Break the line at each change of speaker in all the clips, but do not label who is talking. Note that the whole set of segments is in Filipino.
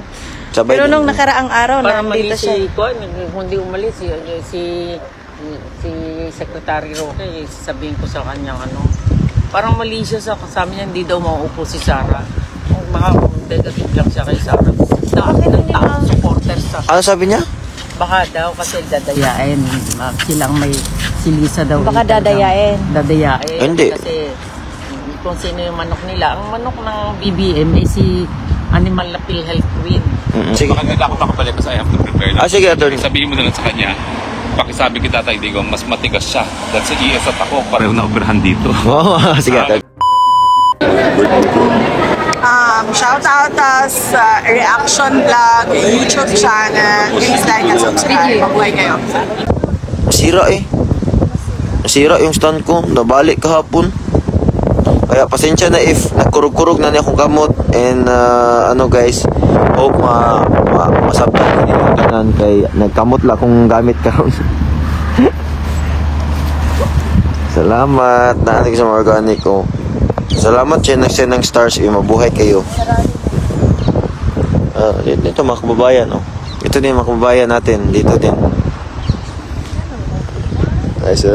sila.
Sabay
Pero nung
din.
nakaraang araw, nandito siya.
Kung di umalis, si Secretary Roque, sabihin ko sa kanya, parang mali siya sa kasama niya, hindi daw mauupo si Sara. Baka negative lang siya kay Sara. Dami ng taong supporters sa...
Ano sabi niya?
Baka daw kasi dadayain. Silang may silisa daw.
Baka dadayain.
Dadayain.
Hindi.
Kasi kung sino yung manok nila. Ang manok ng BBM ay si Animal Appeal Health Queen.
Sige.
Baka nila ako makapalik kasi I have to prepare na.
Sige, attorney.
Sabihin mo na lang sa kanya, pakisabi kita tayo, Digo, mas matigas siya. Dahil sa ES at ako, pareho na operahan dito.
Sige, attorney.
Shout out sa reaction vlog, YouTube channel. Please like and subscribe. Mabuhay kayo.
Nasira yung stand ko. Nabalik kahapon. Kaya pasensya na if nagkurog-kurog na niya akong kamot. And guys, hope masabtan din yung tanan kay nagkamot lang akong gamit karon. Salamat na sa mga organic ko. Salamat siya nag-send ng stars. Mabuhay kayo. Dito mga kababayan. Ito din mga kababayan natin. Dito din. Nice.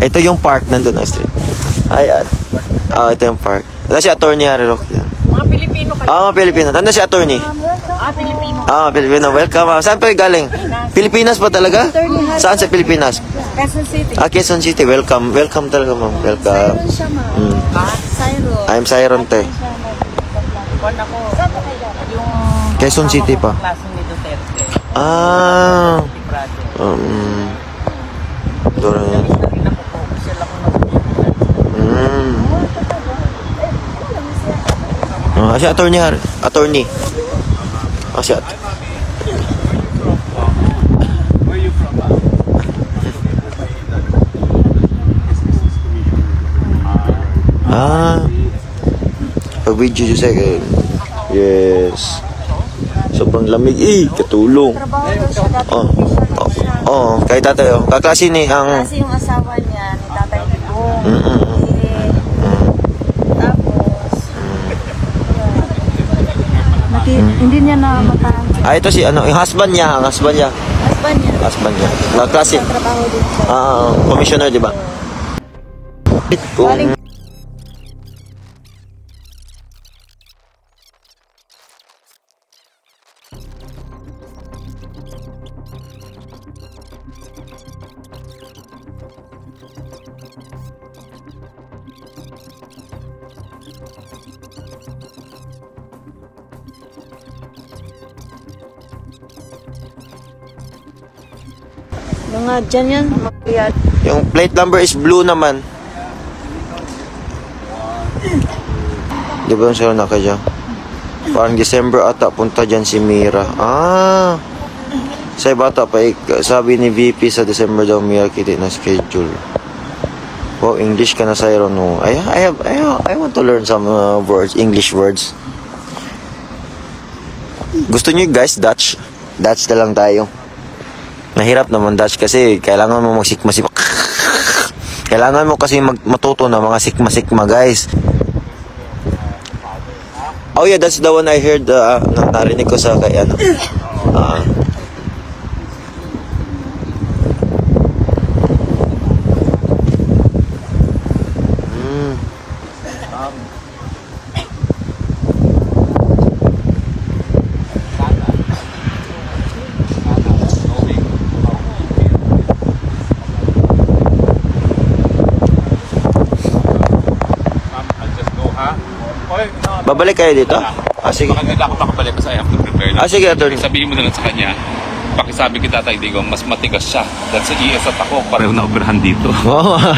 Ito yung park nandun na street. Ito yung park. Ito si attorney Harry Roque.
Mga Pilipino kayo.
Mga Pilipino. Nandun si attorney.
Pilipino.
Pilipino. Welcome. Saan pa galing? Pilipinas pa talaga? Saan sa Pilipinas?
Quezon City.
Quezon City. Welcome. Welcome talaga, ma'am. Welcome.
Siron siya, ma'am. Siron.
I'm Siron, te.
Kung ako, yung...
Quezon City pa.
Klase ni Duterte.
Dora yan. Si attorney. Attorney. Si attorney. Pag-video siya sa'yo. Yes. Sobrang lamig. Katulong. Kay tatay. Kaklase ni ang...
Kasi yung asawa niya, ni Tatay Digong. Tapos, hindi niya na matahan.
Ito si yung husband niya. Ang husband niya. Husband niya. Kaklase.
Trabaho din siya.
Commissioner, di ba?
Mga dyan yan.
Yung plate number is blue naman. Di ba yung sa'yo na kaya? Parang December ata punta dyan si Mira. Sa bata pa sabi ni VP sa December daw Mira kita na schedule. Wow, English ka na sa'yo no. I want to learn some words, English words. Gusto niyo guys Dutch? Dutch na lang tayo. Mahirap naman Dutch kasi kailangan mo magsikma-sikma. Kailangan mo kasi matuto na mga sikma-sikma guys. Oh yeah, that's the one I heard. Narinig ko sa kay ano. Babalik kayo dito? Sige.
Baka nila ako makabalik kasi I have to prepare na.
Sige, attorney.
Sabihin mo na lang sa kanya, pakisabi kita tayo, Digo, mas matigas siya. Dahil sa ES at ako, pareho na operahan dito.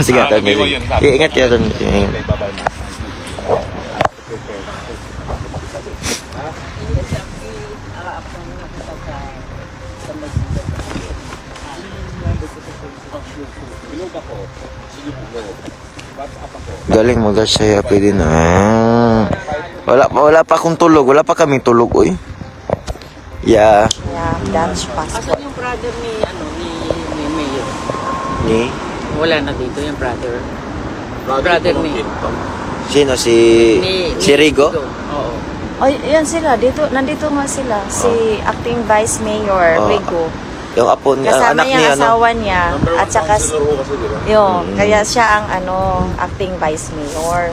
Sige, attorney. Ingat kayo, attorney. Galing mag-gas siya, pwede na. Wala pa akong tulog. Wala pa kaming tulog, oy. Yeah.
Dutch passport.
Asan yung brother ni Mayor?
Ni?
Wala na dito yung brother. Brother ni
Sino? Si Rigo?
Oo.
Oh, yan sila. Nandito nga sila. Si acting Vice Mayor,
Oh.
Rigo.
Yung apo niya,
Kasama
anak
niya,
niya, no?
asawa niya. At saka kaya siya ang acting Vice Mayor.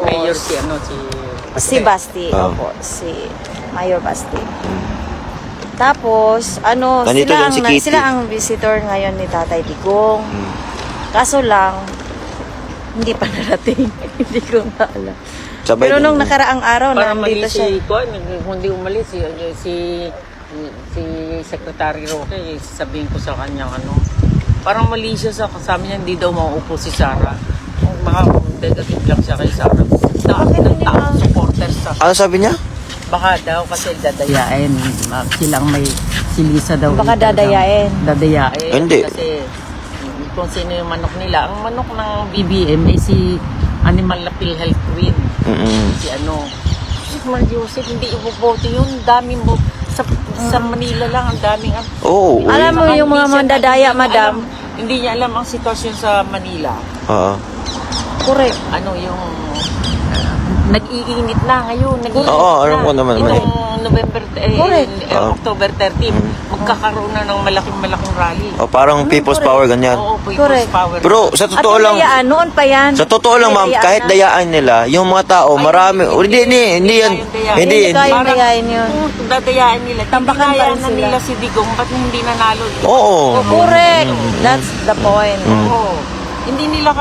Mayor
Si Basti.
Oh.
Opo, si Mayor Basti. Tapos,
Nandito din si Kitty.
sila ang visitor ngayon ni Tatay Digong. Kaso lang, hindi pa narating. Hindi ko na alam.
Sabay
Pero
din.
nung nakaraang araw,
Para
nandito
malis
siya.
hindi umalis si Secretary Roque, sabihin ko sa kanya parang mali siya sa kasama niya, hindi daw mauupo si Sara. Baka negative lang siya kay Sara. Nagtaong supporters sa
Ano sabi niya?
baka daw kasi dadayain. Silang may silisa daw.
Baka dadayain.
Dadayain.
Hindi.
Kasi kung sino yung manok nila. Ang manok ng BBM ay si Animal Appeal Health Queen. Si Mar Joseph, hindi ibobote yun. Daming sa Manila lang, ang daming
Oo.
Alam mo yung mga mandadaya, madam.
Hindi niya alam ang sitwasyon sa Manila.
Oo.
Correct.
Yung nag-iinit na ngayon.
Oo, alam ko naman.
Itong October 13, magkakaroon na ng malaking rally.
O parang People's Power, ganyan.
Oo, People's
Correct.
Power.
Pero sa totoo lang,
Dayaan, noon pa yan.
sa totoo lang ma'am,
Dayaan
kahit
na.
dayaan nila, yung mga tao, marami, hindi yan,
Hindi kayang dayain yun.
Kung dadayain nila,
Tambakan pa rin
na
sila.
nila si Digong, ba't hindi nanalo?
Oo.
Correct. That's the point.
Oo. Hindi nila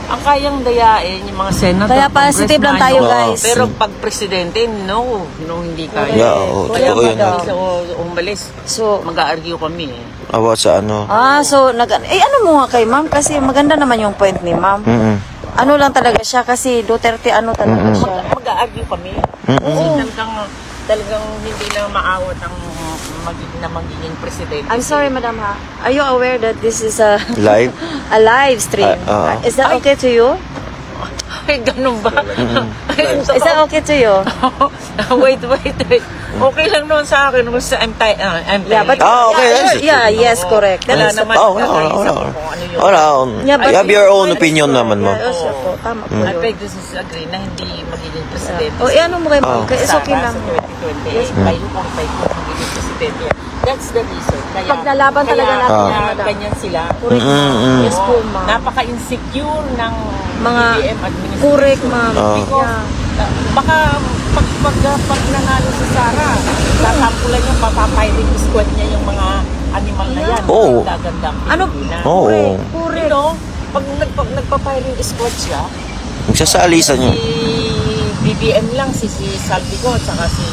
ang kayang dayain yung mga senator.
Kaya positive lang tayo,
congressman.
guys.
Pero pag presidente, no, hindi kaya.
Yeah, oo, totoo yun.
Umalis,
So,
mag-a-argue kami eh.
About sa ano.
so, ano mo nga kay ma'am? Kasi maganda naman yung point ni ma'am. Ano lang talaga siya kasi Duterte talaga siya.
Mag-a-argue kami. Kasi talagang hindi na maawat ang magiging presidente.
I'm sorry, madam ha. Are you aware that this is a
Live?
a live stream? Is that okay to you?
Ay, ganun ba?
Is that okay to you?
Wait. Okay lang naman sa akin. Basta I'm
Yeah, but
okay.
yes, correct.
Wala
That is
naman.
Wala.
Yeah, but
You have your own opinion naman mo.
Yeah, siya po. Tama po
I
yun.
beg to disagree na hindi magiging presidente.
O, ano mo kay ma'am? It's okay lang.
Sa 2028, kayo kung magiging presidente. That's the reason. Kaya,
Pag nalaban talaga natin
kaya
yan, madam.
ganyan sila.
Yes po, ma'am.
Napaka-insecure ng
Mga
BBM administration.
correct, ma'am.
Because, baka pag nanalo si Sara, tatampulan niya, papapiring squad niya yung mga animal na yan.
Oo.
Gaganda ang
Ano?
Pilipinas.
Oo.
Correct.
Pag nagpa-firing squad siya,
Magsasalisan
si
niyo.
BBM lang, si Saldico, at saka si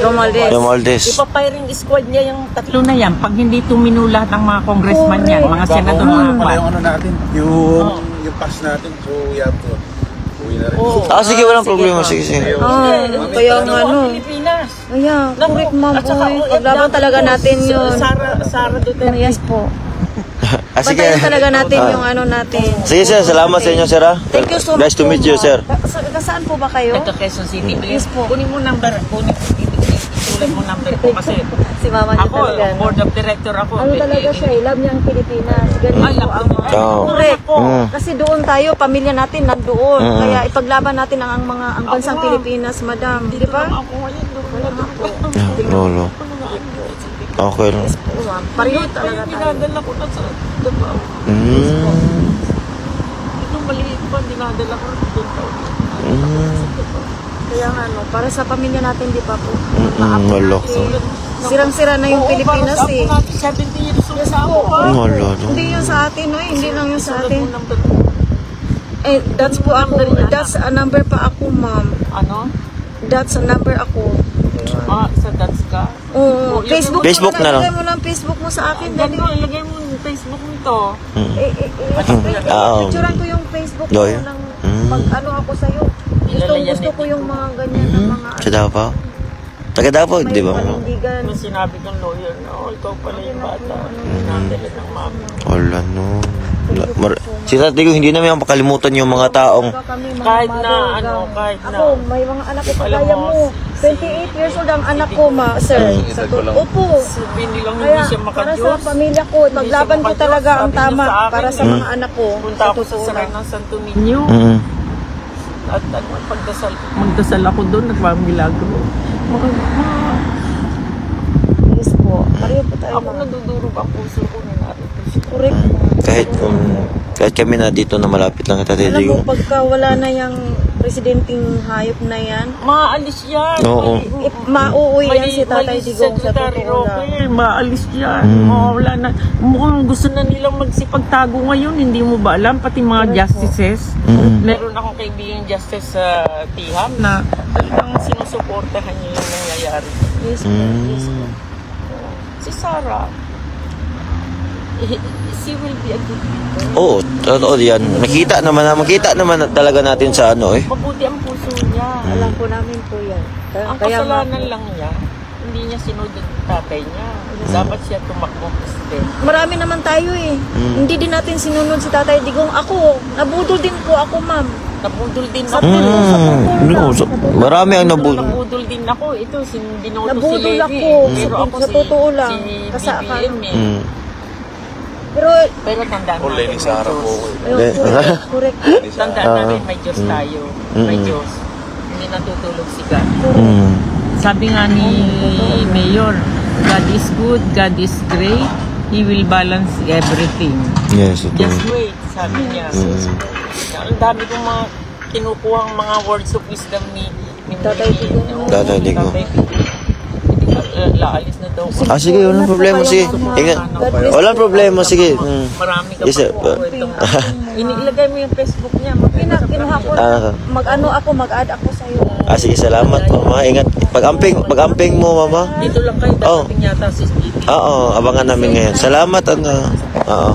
Romualdez.
Ipa-firing squad niya yung tatlo na yan. Pag hindi tumino lahat ng mga congressman niyan, mga senador, mga
pala yung natin, yung pass natin, so we have to uwi na rin.
Sige, walang problema. Sige.
Kaya nga
Pilipinas.
Kaya, correct ma'am
At saka,
po. Paglaban talaga natin yun.
Sara Duterte.
Yes po.
Sige.
Bantayan talaga natin yung natin.
Sige sir, salamat sa inyo sir ha.
Thank you so much.
Nice to meet you sir.
Saan po ba kayo?
Ito, Quezon City.
Yes po.
Kunin mo number. Ituloy mo number ko kasi
Si mama niya
ako,
talaga.
board of director ako.
Ano talaga siya Love niya ang Pilipinas. Ganyan
Ay,
po ang mga...
Oo.
Correct.
Mm.
Kasi doon tayo, pamilya natin nandoon. Kaya ipaglaban natin ang bansang Pilipinas, madam. Di ba?
Ako ngayon.
Lolo. Okay lang.
Pareho talaga tayo.
Dinadala ko na sa Davao. Ito maliit pa, dinadala ko na
Kaya nga, para sa pamilya natin, di ba po?
Lolo.
Sirang-sira na yung Pilipinas eh.
70 years old sa ako.
Lolo.
Hindi yun sa atin, no? Hindi lang yun sa atin. Eh, that's po ako. That's a number pa ako, ma'am.
Ano?
That's a number ako.
Sa dance ka?
Oo.
Facebook na lang.
Ilagay mo lang Facebook mo sa akin. Dali.
Ilagay mo yung Facebook nito.
Picturean ko yung Facebook ko
Doy.
lang. Pag ako sa'yo. Gusto ko yung mga ganyan na mga
Sa Davao? Taga Davao, di ba?
panindigan.
Nung sinabi kong lawyer na, ikaw pala yung bata. Dinadala ng mama.
Wala no. Si Tati ko, hindi namin makalimutan yung mga taong
Kahit na, kahit na.
Ako, may mga anak ko kagaya mo. 28 years old ang anak ko, sir. Opo.
Sabihin nilang
Kaya,
hindi siya
para sa
makadiyos.
pamilya ko, paglaban ko talaga ang tama para sa mga anak ko.
Punta ako sa Saray ng Santo Niño. at magdasal ako doon, nagpamilagro.
Yes po. Pareho po tayo.
Ako nadudurog ang puso ko na narito siya.
Correct.
Kahit kami na dito na malapit lang kay Tatay
Alam mo,
Digong.
pagka wala na yung presidenting hayop na yan,
Maalis yan.
Oo.
mauuwi yan si Tatay
Mali
Digong sa
Secretary
totoo lang.
Roque, maalis yan. Wala na. Mukhang gusto na nilang magsipagtago ngayon, hindi mo ba alam? Pati mga justices. Meron akong kaibigan justice sa Tiham na talagang sinusuportahan niya yung nangyayari.
Yes po. Yes po.
Si Sarah, she will be a good leader.
Oo, totoo yan. Makita naman talaga natin sa ano eh.
Mabuti ang puso niya.
Alam po namin po yan.
Ang kasalanan lang niya, hindi niya sinunod ang tatay niya. Dapat siya tumakbo president.
Marami naman tayo eh. Hindi din natin sinunod si Tatay Digong. Ako, nabudol din po ako, ma'am.
Nabudol din
Sa
ako.
No, marami ang
Nabudol din ako. Ito, binoto si
Nabudol
Levi.
ako.
Pero ako
Sa totoo lang.
si
Kasi
BBM eh.
Pero
tandaan natin
Lenny Sara po ako.
ayun, correct.
Tandaan natin may Diyos tayo. May Diyos. Hindi natutulog si God. Sabi nga ni Mayor, God is good, God is great. He will balance everything.
Yes, ito.
Just wait, sabi niya. Ang dami kong mga kinukuhang mga words of wisdom ni
Tatay Digong.
Tatay Digong.
Laalis na daw.
Sige, walang problema. Sige, ingat. Walang problema, sige.
Marami ka
Yes, sir.
pa po. Inilagay mo yung Facebook niya.
Kinuha ko, mag-add ako sa'yo.
Sige, salamat po. Ingat. Pag-amping mo, mama.
Dito lang kayo, dating yata si Speedy.
Oo, abangan namin ngayon. Salamat, Oo.